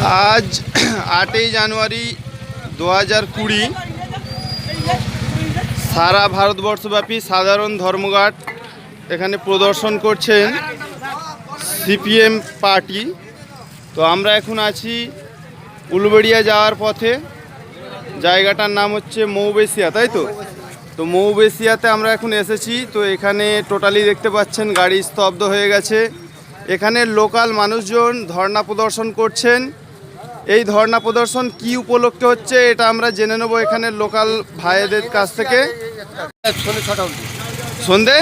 আজ 8ই জানুয়ারি 2020 সারা ভারতবর্ষব্যাপী সাধারণ ধর্মঘট এখানে প্রদর্শন করছেন সিপিএম পার্টি। তো আমরা এখন আছি উলুবেড়িয়া যাওয়ার পথে, জায়গাটার নাম হচ্ছে মৌবেশিয়া, তাই তো? তো মৌবেশিয়াতে আমরা এখন এসেছি। তো এখানে টোটালি দেখতে পাচ্ছেন গাড়ি স্তব্ধ হয়ে গেছে। এখানে লোকাল মানুষজন ধর্ণা প্রদর্শন করছেন। এই ধর্ণা প্রদর্শন কি উপলক্ষে হচ্ছে এটা আমরা জেনে নেব এখানে লোকাল ভাইদের কাছ থেকে। সন্ধে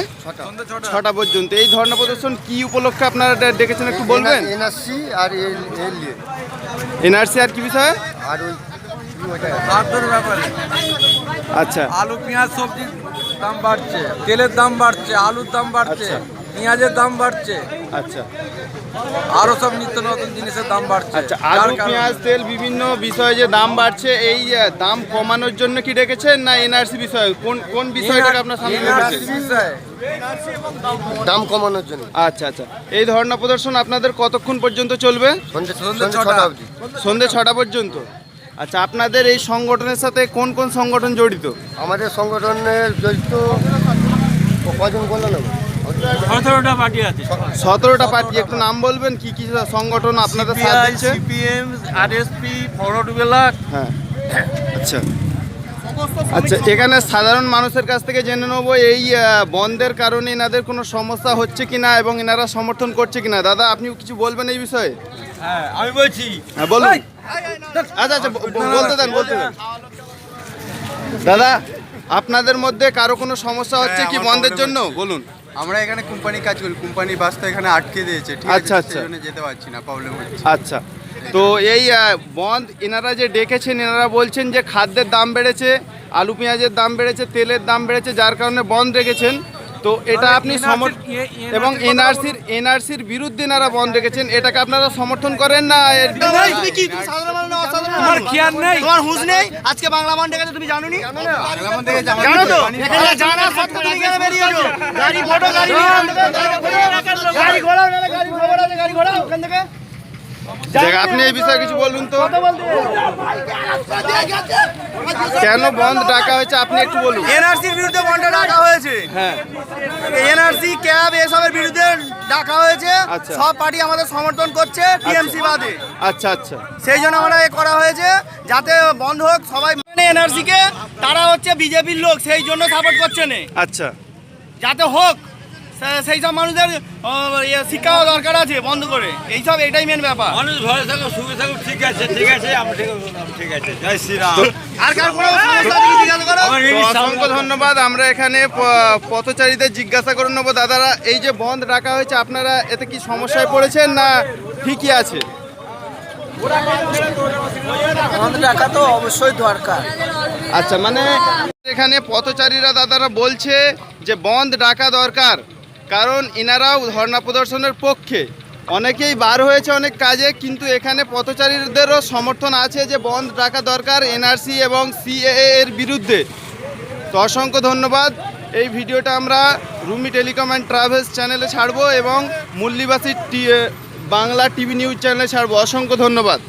6টা পর্যন্ত এই ধর্ণা প্রদর্শন কি উপলক্ষে আপনারা ডেকেছেন একটু বলবেন? এনআরসি আর এনআরসি আর কি বিষয়? আর ওই ব্যাপারে আচ্ছা, আলু পেঁয়াজ সবজির দাম বাড়ছে, তেলের দাম বাড়ছে, আলুর দাম বাড়ছে, পেঁয়াজের দাম বাড়ছে, আচ্ছা আরো সব নিত্য নতুন জিনিসের দাম বাড়ছে। আচ্ছা, আলু পেঁয়াজ তেল বিভিন্ন বিষয়ে যে দাম বাড়ছে, এই দাম কমানোর জন্য কি ডেকেছেন না এনআরসি বিষয়? কোন বিষয়টাকে আপনার সামনে রেখেছেন? দাম কমানোর জন্য। আচ্ছা আচ্ছা, এই ধর্ণা প্রদর্শন আপনাদের কতক্ষণ পর্যন্ত চলবে? সন্ধ্যে 6টা অবধি। সন্ধ্যে 6টা পর্যন্ত। আচ্ছা, আপনাদের এই সংগঠনের সাথে কোন কোন সংগঠন জড়িত? আমাদের সংগঠনের জড়িত কজন বললো না? 17টা পার্টি আছে। 17টা পার্টি। একটু নাম বলবেন কি কি সংগঠন আপনাদের সাথ দিচ্ছে? CPM, RSP, forward block. হ্যাঁ, আচ্ছা আচ্ছা, এখানে সাধারণ মানুষের কাছ থেকে জেনে নেব এই বন্ধের কারণে এনাদের কোনো সমস্যা হচ্ছে কিনা এবং এনারা সমর্থন করছে কিনা। দাদা, আপনি কিছু বলবেন এই বিষয়ে? হ্যাঁ, আমি বলছি। হ্যাঁ, বলুন। আচ্ছা আচ্ছা, বলতে দেন। দাদা, আপনাদের মধ্যে কারো কোনো সমস্যা হচ্ছে কি বন্ধের জন্য? বলুন। আমরা এখানে কোম্পানি কাজ করি, কোম্পানি বাস তো এখানে আটকে দিয়েছে, ঠিক আচ্ছা, আছে? আচ্ছা। সেই জন্য যেতে পারছি না, প্রবলেম হচ্ছে। আচ্ছা, তো এই বন্ধ এনারা যে ডেকেছেন, এনারা বলছেন যে খাদ্যের দাম বেড়েছে, আলু পেঁয়াজের দাম বেড়েছে, তেলের দাম বেড়েছে, যার কারণে বন্ধ রেখেছেন। তো এটা আপনি এবং এনআরসির বিরুদ্ধে এনারা বন্ধ রেখেছেন, এটাকে আপনারা সমর্থন করেন না? তোমার খেয়াল নেই, তোমার হুঁশ নেই। আজকে বাংলা বন্ধ গেছে, তুমি জানো নি? জানো তো? এখানে জানা সত্ত্বেও তুমি কেন বেরিয়েছো? গাড়ি ফটো গাড়ি নিয়ে গাড়ি ঘোড়াও না, গাড়ি খবর আছে, গাড়ি ঘোড়াও ওখান থেকে। আপনি এই বিষয়ে কিছু বলুন তো, কেন বন্ধ ডাকা হয়েছে আপনি একটু বলুন। এনআরসির বিরুদ্ধে বন্ধ ডাকা হয়েছে। হ্যাঁ, এনআরসি ক্যাব এসবের বিরুদ্ধে ডাকা হয়েছে। আচ্ছা। সব পার্টি আমাদের সমর্থন করছে, টিএমসি বাদে। আচ্ছা আচ্ছা, সেই জন্য আমরা এ করা হয়েছে যাতে বন্ধ হোক। সবাই এনআরসি কে, তারা হচ্ছে বিজেপির লোক, সেই জন্য সাপোর্ট করছে না, আচ্ছা যাতে হোক। সেই সব মানুষদের শিক্ষাও দরকার আছে বন্ধ করে, এইসব এটাই মেন ব্যাপার। মানুষ ভয় থাকুক, সুখে থাকুক, ঠিক আছে, ঠিক আছে, আমি ঠিক আছে। জয় শ্রীরাম। আর কার কোনো সমস্যা আছে জিজ্ঞাসা করো। তো অসংখ্য ধন্যবাদ। আমরা এখানে পথচারীদের জিজ্ঞাসা করে নেবো। দাদারা, এই যে বন্ধ ডাকা হয়েছে, আপনারা এতে কি সমস্যায় পড়েছেন না ঠিকই আছে? বন্ধ ডাকা তো অবশ্যই দরকার। আচ্ছা, মানে এখানে পথচারীরা দাদারা বলছে যে বন্ধ ডাকা দরকার, কারণ ইনারাও ধর্ণা প্রদর্শনের পক্ষে। অনেকেই বার হয়েছে অনেক কাজে, কিন্তু এখানে পথচারীদেরও সমর্থন আছে যে বন্ধ ডাকা দরকার এনআরসি এবং সিএএ এর বিরুদ্ধে। তো অসংখ্য ধন্যবাদ। এই ভিডিওটা আমরা রুমি টেলিকম অ্যান্ড ট্রাভেলস চ্যানেলে ছাড়বো এবং মুল্লিবাসী বাংলা টিভি নিউজ চ্যানেলে ছাড়বো। অসংখ্য ধন্যবাদ।